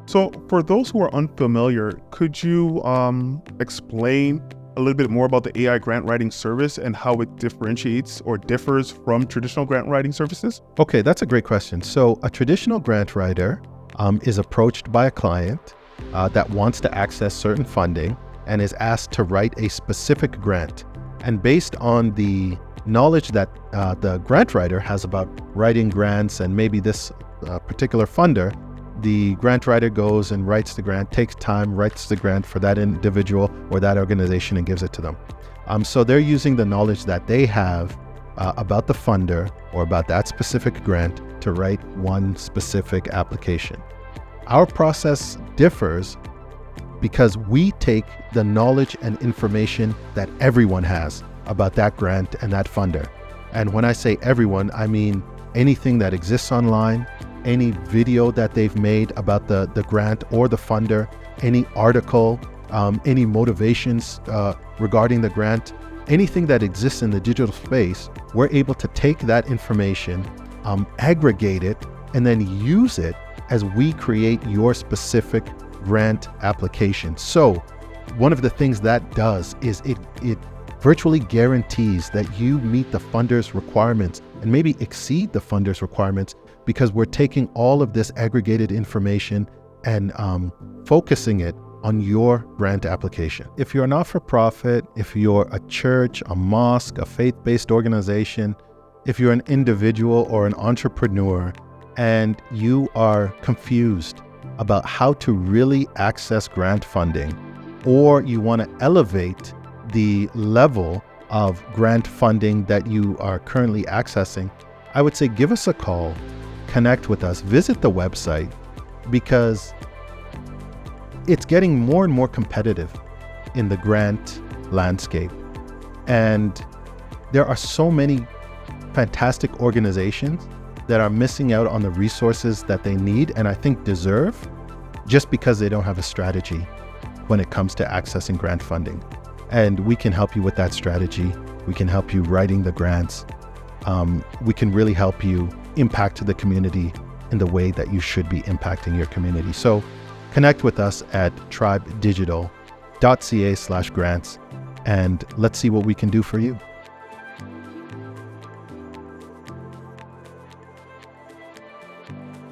So for those who are unfamiliar, could you explain a little bit more about the AI grant writing service and how it differentiates or differs from traditional grant writing services? Okay, that's a great question. So a traditional grant writer is approached by a client that wants to access certain funding and is asked to write a specific grant. And based on the knowledge that the grant writer has about writing grants and maybe this particular funder, the grant writer goes and writes the grant, takes time, writes the grant for that individual or that organization and gives it to them. So they're using the knowledge that they have about the funder or about that specific grant to write one specific application. Our process differs because we take the knowledge and information that everyone has about that grant and that funder. And when I say everyone, I mean anything that exists online, any video that they've made about the grant or the funder, any article, any motivations regarding the grant, anything that exists in the digital space, we're able to take that information, aggregate it, and then use it as we create your specific grant application. So one of the things that does is it virtually guarantees that you meet the funder's requirements and maybe exceed the funder's requirements because we're taking all of this aggregated information and focusing it on your grant application. If you're a not-for-profit, if you're a church, a mosque, a faith-based organization, if you're an individual or an entrepreneur, and you are confused about how to really access grant funding, or you want to elevate the level of grant funding that you are currently accessing, I would say give us a call, connect with us, visit the website, because it's getting more and more competitive in the grant landscape. And there are so many fantastic organizations that are missing out on the resources that they need and I think deserve, just because they don't have a strategy when it comes to accessing grant funding. And we can help you with that strategy. We can help you writing the grants. We can really help you impact the community in the way that you should be impacting your community. So connect with us at tribedigital.ca/grants and let's see what we can do for you.